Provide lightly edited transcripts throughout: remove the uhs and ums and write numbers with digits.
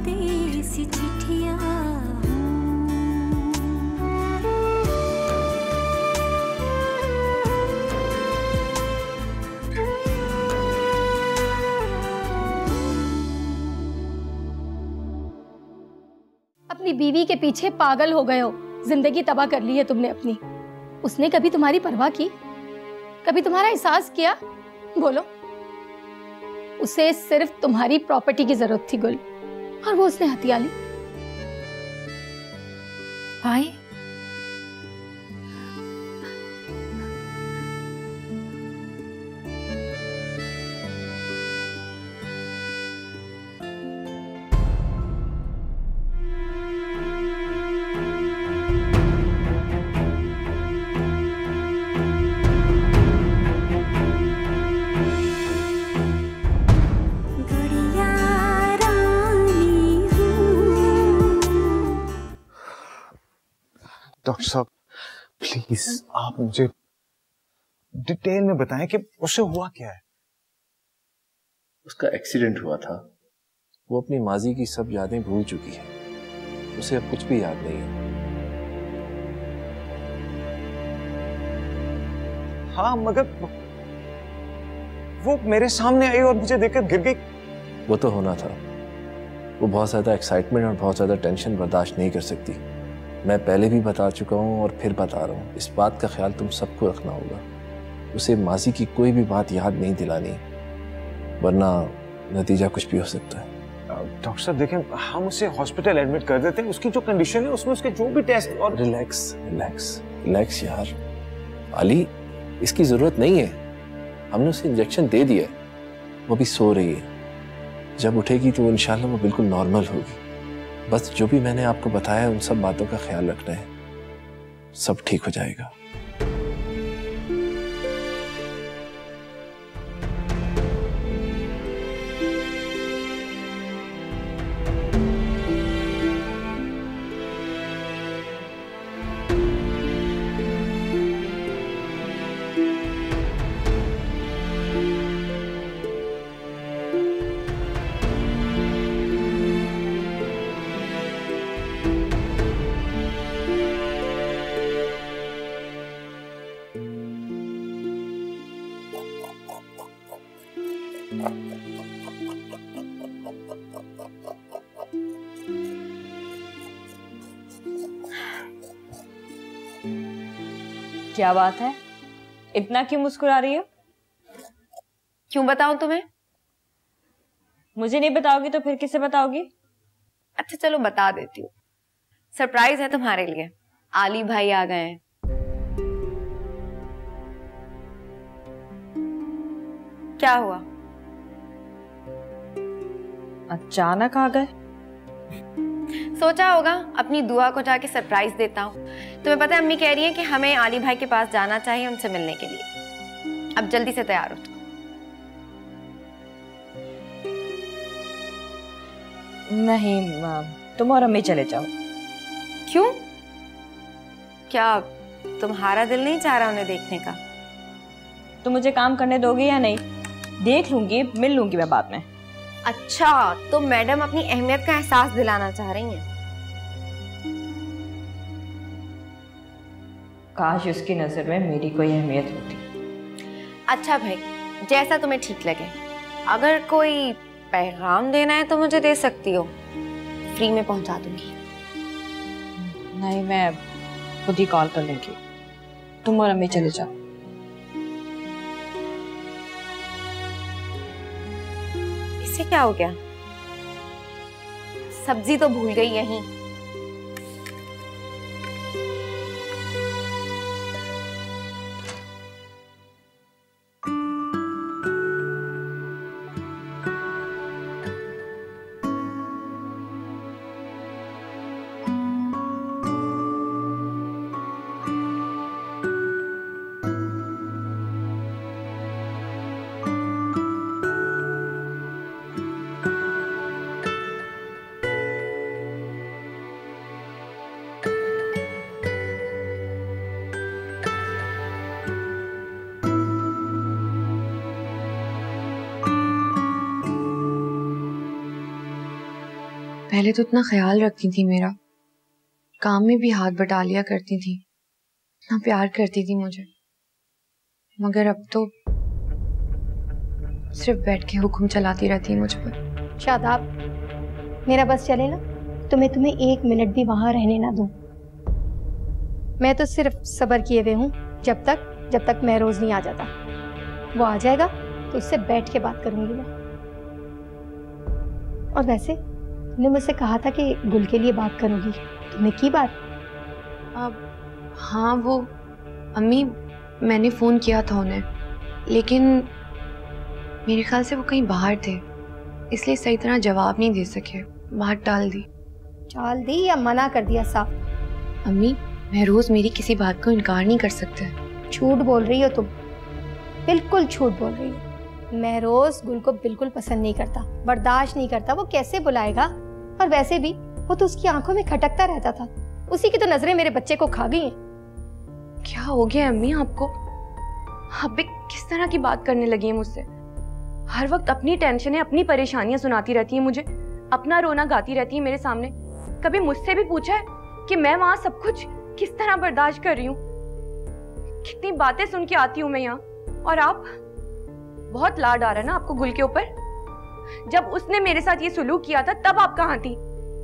परदेसी चिट्ठियां। अपनी बीवी के पीछे पागल हो गए हो, जिंदगी तबाह कर ली है तुमने अपनी। उसने कभी तुम्हारी परवाह की? कभी तुम्हारा एहसास किया? बोलो। उसे सिर्फ तुम्हारी प्रॉपर्टी की जरूरत थी गुल, और वो उसने हथिया ली। भाई डॉक्टर साहब प्लीज आप मुझे डिटेल में बताएं कि उसे हुआ क्या है। उसका एक्सीडेंट हुआ था। वो अपनी माजी की सब यादें भूल चुकी है। उसे अब कुछ भी याद नहीं है। हाँ मगर वो मेरे सामने आई और मुझे देखकर गिर गई। वो तो होना था। वो बहुत ज्यादा एक्साइटमेंट और बहुत ज्यादा टेंशन बर्दाश्त नहीं कर सकती। मैं पहले भी बता चुका हूँ और फिर बता रहा हूँ, इस बात का ख्याल तुम सबको रखना होगा। उसे माजी की कोई भी बात याद नहीं दिलानी, वरना नतीजा कुछ भी हो सकता है। डॉक्टर साहब देखें, हम उसे हॉस्पिटल एडमिट कर देते हैं। उसकी जो कंडीशन है उसमें उसके जो भी टेस्ट और रिलैक्स रिलैक्स रिलैक्स यार। अली, इसकी जरूरत नहीं है। हमने उसे इंजेक्शन दे दिया है। वो भी सो रही है। जब उठेगी तो इंशाल्लाह वो बिल्कुल नॉर्मल होगी। बस जो भी मैंने आपको बताया उन सब बातों का ख्याल रखना है। सब ठीक हो जाएगा। क्या बात है, इतना क्यों मुस्कुरा रही हो? क्यों बताऊं तुम्हें? मुझे नहीं बताओगी तो फिर किसे बताओगी? अच्छा चलो बता देती हूँ। सरप्राइज है तुम्हारे लिए। आली भाई आ गए हैं। क्या हुआ? अचानक आ गए? सोचा होगा अपनी दुआ को जाके सरप्राइज देता हूँ। तुम्हें पता है अम्मी कह रही है कि हमें आली भाई के पास जाना चाहिए उनसे मिलने के लिए। अब जल्दी से तैयार हो तुम। नहीं, तुम और अम्मी चले जाओ। क्यों? क्या तुम्हारा दिल नहीं चाह रहा उन्हें देखने का? तुम मुझे काम करने दोगे या नहीं? देख लूंगी, मिल लूंगी मैं बाद में। अच्छा, तो मैडम अपनी अहमियत का एहसास दिलाना चाह रही हैं। काश उसकी नजर में मेरी कोई अहमियत होती। अच्छा भाई, जैसा तुम्हें ठीक लगे। अगर कोई पैगाम देना है तो मुझे दे सकती हो, फ्री में पहुंचा दूंगी। नहीं, मैं खुद ही कॉल कर लूंगी। तुम और अम्मी चले जाओ। इससे क्या हो गया? सब्जी तो भूल गई यहीं। पहले तो इतना ख्याल रखती थी मेरा, काम में भी हाथ बटा लिया करती थी, इतना प्यार करती थी मुझे, मगर अब तो सिर्फ बैठ के हुक्म चलाती रहती है मुझ पर। शादाब, मेरा बस चले ना तो मैं तुम्हें 1 मिनट भी वहां रहने ना दूं। मैं तो सिर्फ सब्र किए हुए हूँ जब तक महरोज नहीं आ जाता। वो आ जाएगा तो उससे बैठ के बात करूंगी मैं। और वैसे तुमने मुझसे कहा था कि गुल के लिए बात करोगी, तुमने की बात? अब हाँ, वो अम्मी, मैंने फोन किया था उन्हें, लेकिन मेरे ख्याल से वो कहीं बाहर थे, इसलिए सही तरह जवाब नहीं दे सके, बात टाल दी या मना कर दिया साफ? अम्मी, महरोज मेरी किसी बात को इनकार नहीं कर सकते। झूठ बोल रही हो तुम, बिल्कुल झूठ बोल रही हो। महरोज गुल को बिल्कुल पसंद नहीं करता, बर्दाश्त नहीं करता, वो कैसे बुलाएगा? और वैसे भी वो तो उसकी आंखों में खटकता रहता था, उसी की तो नजरें मेरे बच्चे को खा गई हैं। क्या हो गया अम्मी आपको? आप भी किस तरह की बात करने लगी हैं मुझसे? हर वक्त अपनी टेंशनें, अपनी परेशानियां सुनाती रहती हैं मुझे, अपना रोना गाती रहती है मेरे सामने। कभी मुझसे भी पूछा है कि मैं वहां सब कुछ किस तरह बर्दाश्त कर रही हूँ? कितनी बातें सुन के आती हूँ मैं यहाँ, और आप, बहुत लाड आ रहा है ना आपको गुल के ऊपर? जब उसने मेरे साथ ये सुलूक किया था तब आप कहाँ थी?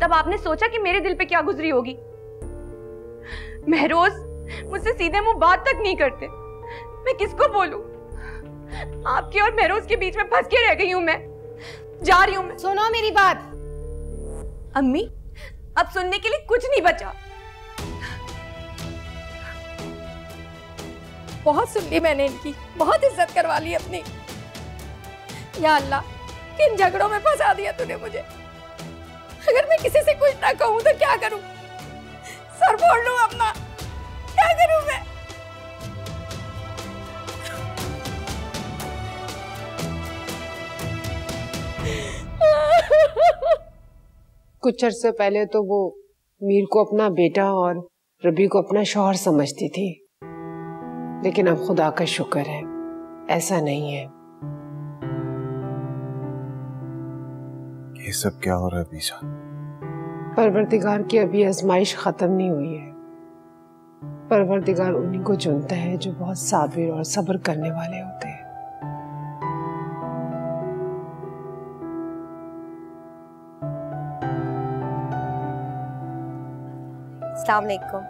तब आपने सोचा कि मेरे दिल पे क्या गुजरी होगी? महरोज मुझसे सीधे मुंह बात तक नहीं करते, मैं किसको बोलूं? आपके और महरोज के बीच में फंस के रह गई हूं मैं। जा रही हूं मैं। सुनो मेरी बात। अम्मी, अब सुनने के लिए कुछ नहीं बचा। बहुत सुन ली मैंने इनकी, बहुत इज्जत करवा ली अपनी। या अल्लाह, किन झगड़ों में फंसा दिया तूने मुझे। अगर मैं किसी से कुछ ना कहूं तो क्या करूं? सर फोड़ लूं अपना? क्या करूं मैं? कुछ अरसे पहले तो वो मीर को अपना बेटा और रबी को अपना शौहर समझती थी, लेकिन अब खुदा का शुक्र है ऐसा नहीं है। ये सब क्या हो रहा है बीजा? परवरदिगार की अभी आजमाइश खत्म नहीं हुई है। परवरदिगार उन्हीं को चुनता है जो बहुत साबिर और सब्र करने वाले होते हैं। अस्सलाम वालेकुम।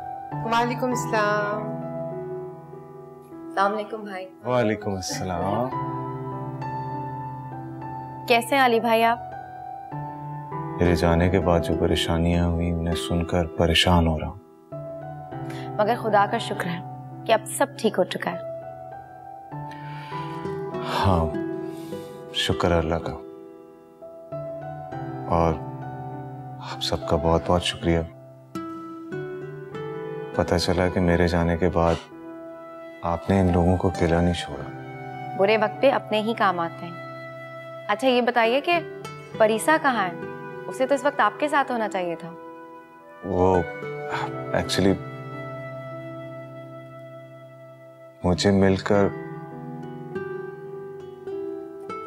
वालेकुम सलाम। अस्सलाम वालेकुम भाई। वालेकुम अस्सलाम। कैसे हैं अली भाई आप? मेरे जाने के बाद जो परेशानियां हुई उन्हें सुनकर परेशान हो रहा हूँ। मगर खुदा का शुक्र है कि अब सब ठीक हो चुका है। हाँ, शुक्र अल्लाह का। और आप सबका बहुत बहुत शुक्रिया। पता चला कि मेरे जाने के बाद आपने इन लोगों को अकेला नहीं छोड़ा। बुरे वक्त पे अपने ही काम आते हैं। अच्छा ये बताइए कि परीसा कहाँ है? उसे तो इस वक्त आपके साथ होना चाहिए था। वो एक्चुअली मुझे मिलकर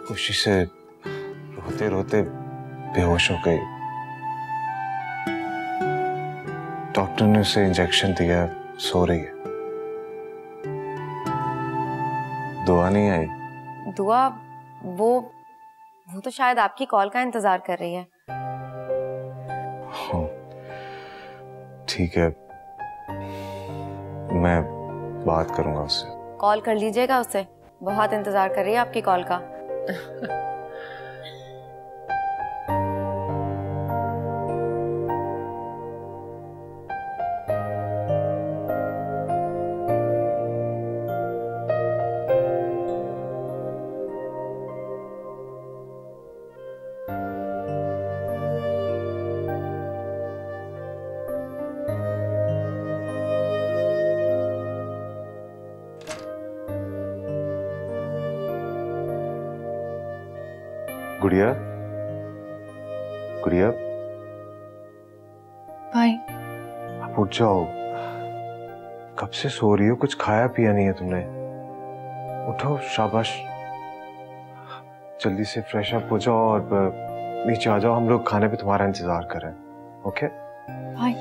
खुशी से रोते रोते बेहोश हो गई। डॉक्टर ने उसे इंजेक्शन दिया, सो रही है। दुआ नहीं आई? दुआ? वो तो शायद आपकी कॉल का इंतजार कर रही है। हाँ, ठीक है, मैं बात करूंगा उससे। कॉल कर लीजिएगा उससे, बहुत इंतजार कर रही है आपकी कॉल का। गुड़िया, गुड़िया भाई, आप उठ जाओ। कब से सो रही हो? कुछ खाया पिया नहीं है तुमने? उठो, शाबाश, जल्दी से फ्रेश अप हो जाओ और नीचे आ जाओ, हम लोग खाने पे तुम्हारा इंतजार कर रहे हैं। Okay bye.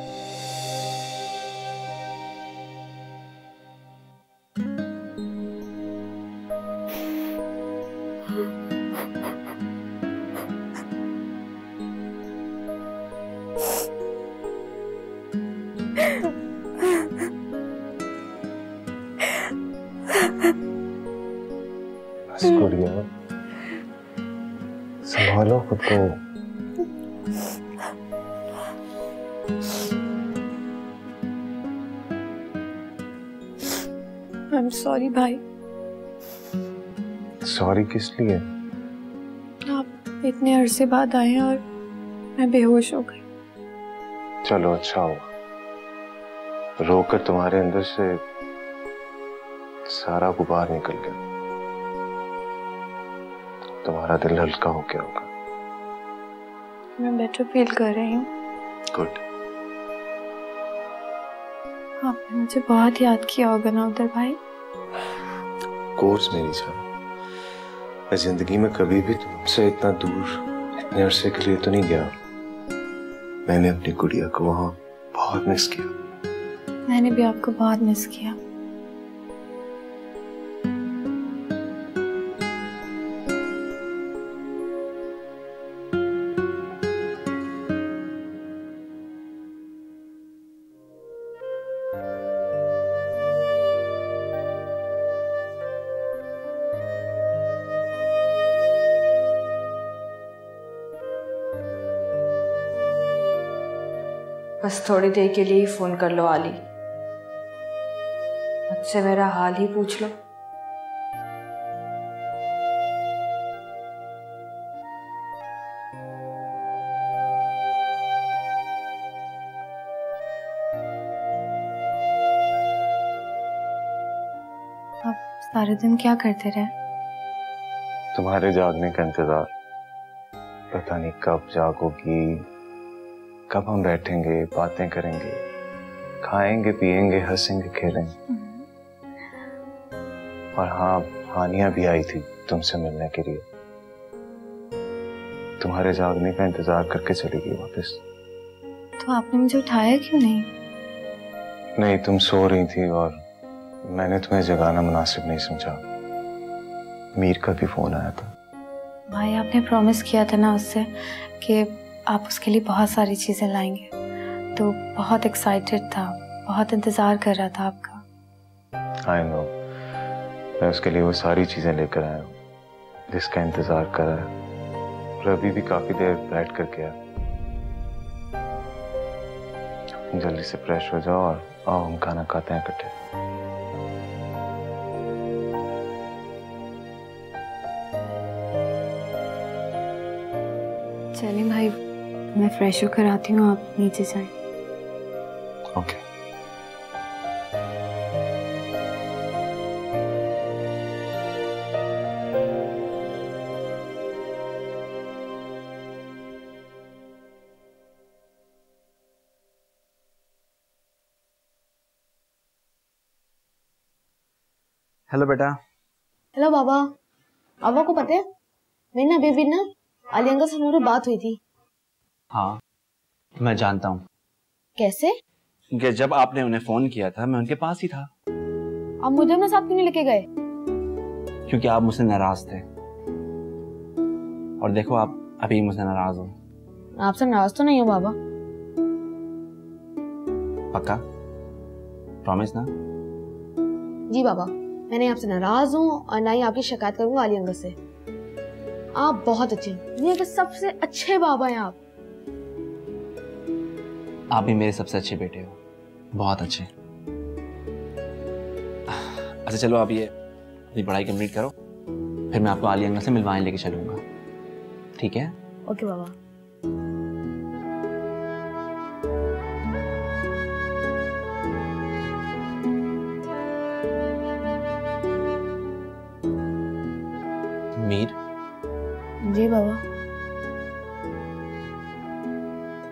गुड़िया, संभालो खुद को। आई एम सॉरी भाई। सॉरी किस लिए? आप इतने अरसे बाद आए और मैं बेहोश हो गई। चलो अच्छा हुआ, रोकर तुम्हारे अंदर से सारा गुबार निकल गया, तुम्हारा दिल हल्का हो गया होगा। मैं बेटर फील कर रही हूँ। गुड। आपने मुझे बहुत याद किया होगा ना उधर भाई। कोर्स मेरी जान, मैं जिंदगी में कभी भी तुमसे इतना दूर इतने अरसे के लिए तो नहीं गया। मैंने अपनी गुड़िया को वहां बहुत मिस किया। मैंने भी आपको बहुत मिस किया। बस थोड़ी देर के लिए ही फोन कर लो आली, मुझसे मेरा हाल ही पूछ लो। आप सारे दिन क्या करते रहे? तुम्हारे जागने का इंतजार। पता नहीं कब जागोगी, कब हम बैठेंगे, बातें करेंगे, खाएंगे, पिएंगे, हंसेंगे, खेलेंगे। और हाँ, हानिया भी आई थी तुमसे मिलने के लिए। तुम्हारे जागने का इंतजार करके चली गई वापस। तो आपने मुझे उठाया क्यों नहीं? नहीं, तुम सो रही थी और मैंने तुम्हें जगाना मुनासिब नहीं समझा। मीर का भी फोन आया था। भाई आपने प्रॉमिस किया था ना उससे कि आप उसके लिए बहुत सारी चीजें लाएंगे, तो बहुत एक्साइटेड था, बहुत इंतजार कर रहा था आपका। आई नो, मैं उसके लिए वो सारी चीजें लेकर आया हूँ जिसका इंतजार कर रहा है। रवि भी काफी देर बैठ कर गया। जल्दी से फ्रेश हो जाओ और आओ हम खाना खाते हैं इकट्ठे। चलिए भाई, मैं फ्रेश होकर आती हूँ, आप नीचे जाएं। ओके। हेलो बेटा। हेलो बाबा। बाबा को पता है मेरी ना बेबी ना आली अंकल से मेरी बात हुई थी। हाँ मैं जानता हूँ। कैसे? क्योंकि जब आपने उन्हें फोन किया था मैं उनके पास ही था। आप मुझे अपने साथ क्यों नहीं लेके गए? क्योंकि आप मुझसे नाराज थे, और देखो आप अभी मुझसे नाराज हो। आपसे नाराज तो नहीं हो बाबा। पक्का? प्रॉमिस ना? जी बाबा, मैंने आपसे नाराज हूँ और ना ही आपकी शिकायत करूंगा आली अंकल से। आप बहुत अच्छे, दुनिया के सबसे अच्छे बाबा हैं आप। आप भी मेरे सबसे अच्छे बेटे हो, बहुत अच्छे। अच्छा चलो आप ये अपनी पढ़ाई कंप्लीट करो, फिर मैं आपको आली अंकल से मिलवाने लेके चलूंगा, ठीक है? ओके बाबा। मीर। जी बाबा।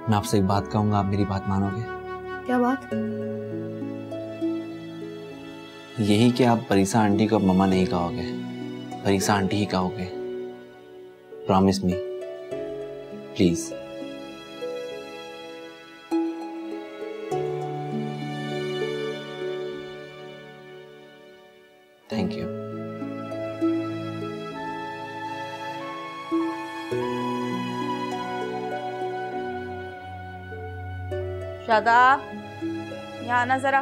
मैं आपसे एक बात कहूंगा, आप मेरी बात मानोगे? क्या बात? यही कि आप परीसा आंटी को अब मम्मा नहीं कहोगे, परीसा आंटी ही कहोगे। Promise me. Please. Thank you. Shadab, यहाँ आना जरा।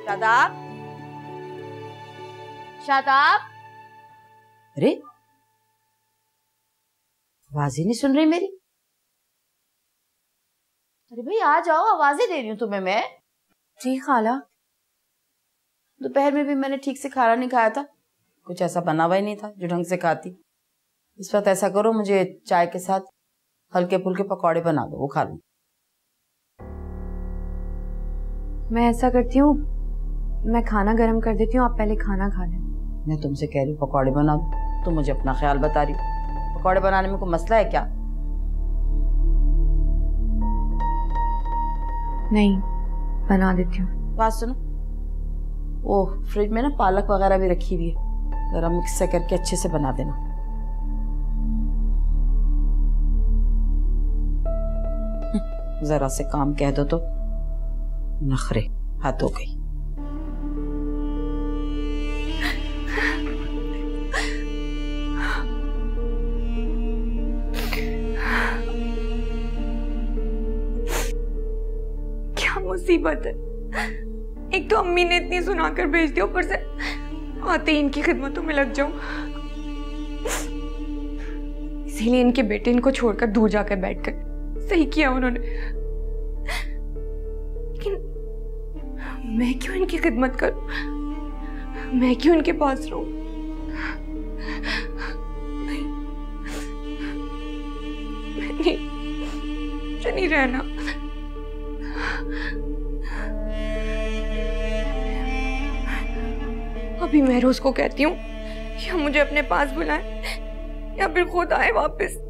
शादाब, शादाब। अरे आवाज ही नहीं सुन रही मेरी। अरे भाई आ जाओ, आवाजें दे रही हूँ तुम्हें मैं। जी खाला। दोपहर में भी मैंने ठीक से खाना नहीं खाया था, कुछ ऐसा बना हुआ ही नहीं था जो ढंग से खाती। इस वक्त ऐसा करो, मुझे चाय के साथ हल्के फुल्के पकौड़े बना दो, वो खा लूं। मैं ऐसा करती हूँ, मैं खाना गर्म कर देती हूँ, आप पहले खाना खा लें। मैं तुमसे कह रही हूँ पकौड़े बना दो, तुम मुझे अपना ख्याल बता रही हो। पकौड़े बनाने में कोई मसला है क्या? नहीं, बना देती हूँ। बात सुनो, ओह फ्रिज में ना पालक वगैरह भी रखी हुई है, जरा मिक्स से करके अच्छे से बना देना। जरा से काम कह दो तो नखरे, हाथ हो गई। क्या मुसीबत है, एक तो अम्मी ने इतनी सुनाकर भेज दिया, ऊपर से आते ही इनकी खिदमतों में लग जाऊं। इसीलिए इनके बेटे इनको छोड़कर दूर जाकर बैठ गए। सही किया उन्होंने, लेकिन मैं क्यों इनकी खिदमत करूं? मैं क्यों इनके पास रहूं? नहीं, मुझे नहीं रहना। अभी मैं रोज को कहती हूँ या मुझे अपने पास बुलाए या फिर खुद आए वापस।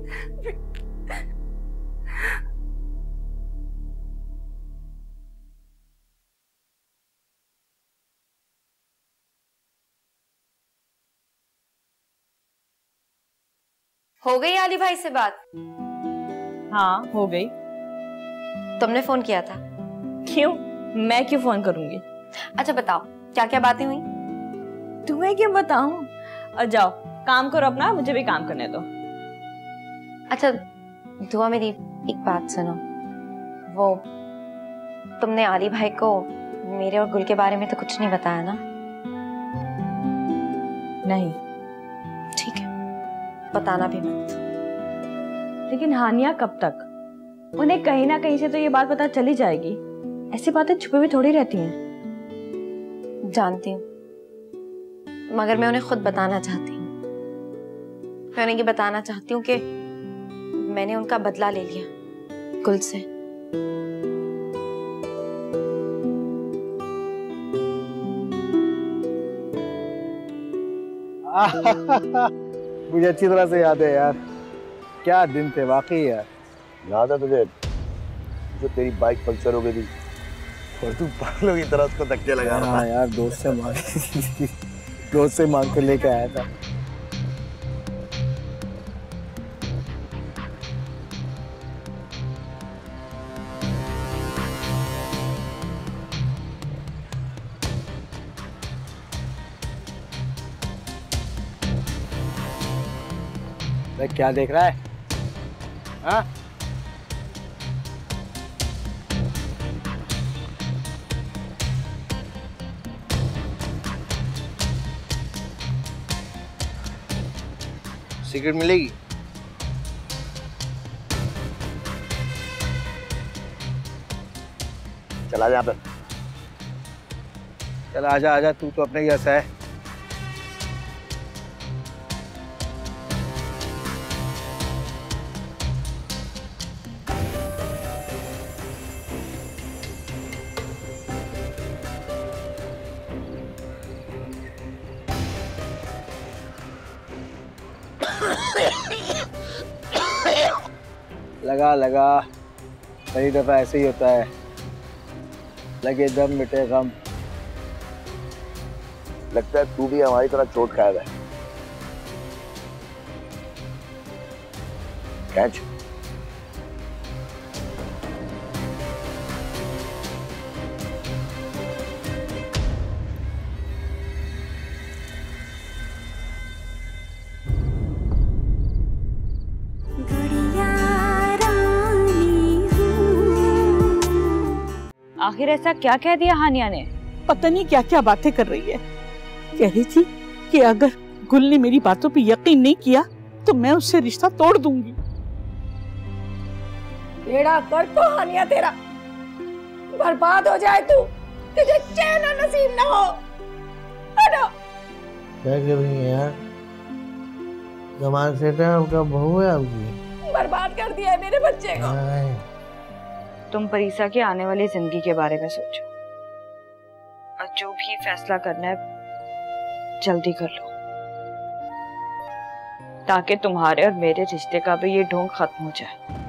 हो गई आली भाई से बात? हाँ हो गई। तुमने फोन किया था? क्यों, मैं क्यों फोन करूंगी? अच्छा बताओ क्या क्या बातें हुई? तुम्हें क्यों बताऊं? और जाओ काम करो अपना, मुझे भी काम करने दो। अच्छा दुआ मेरी एक बात सुनो, वो तुमने आली भाई को मेरे और गुल के बारे में तो कुछ नहीं बताया ना? नहीं। ठीक है, बताना भी मत। लेकिन हानिया कब तक? उन्हें कहीं ना कहीं से तो ये बात पता चली जाएगी। ऐसी बातें छुपी हुई थोड़ी रहती हैं। जानती हूँ, मगर मैं उन्हें खुद बताना चाहती हूँ। मैं उन्हें ये बताना चाहती हूँ कि मैंने उनका बदला ले लिया गुल से। मुझे अच्छी तरह से याद है यार, क्या दिन थे वाकई यार। याद है तुझे जो तेरी बाइक पंक्चर हो गई थी और तू पागलों की तरह उसको धक्के लगा रहा था? हाँ यार, दोस्त से मांग कर लेके आया था। क्या देख रहा है? हाँ? सिगरेट मिलेगी? चला जा पे। चल आजा आजा, तू तो अपने जैसा है। लगा लगा, कई दफा ऐसे ही होता है, लगे दम मिटे गम। लगता है तू भी हमारी तरह चोट खाया है। कैच। आखिर ऐसा क्या कह दिया हानिया ने? पता नहीं क्या क्या बातें कर रही है। कह रही थी कि अगर गुल ने मेरी बातों पे यकीन नहीं किया तो मैं उससे रिश्ता तोड़ दूंगी। बेड़ा कर तो हानिया तेरा, बर्बाद हो जाए तू, तुझे चैन नसीब ना हो। हटो। क्या कर रही है यार? जमाल सेठा आपका बहू है आपकी? बर्बाद कर दिया है मेरे बच्चे को। तुम परीसा की आने वाली जिंदगी के बारे में सोचो और जो भी फैसला करना है जल्दी कर लो, ताकि तुम्हारे और मेरे रिश्ते का भी ये ढोंग खत्म हो जाए।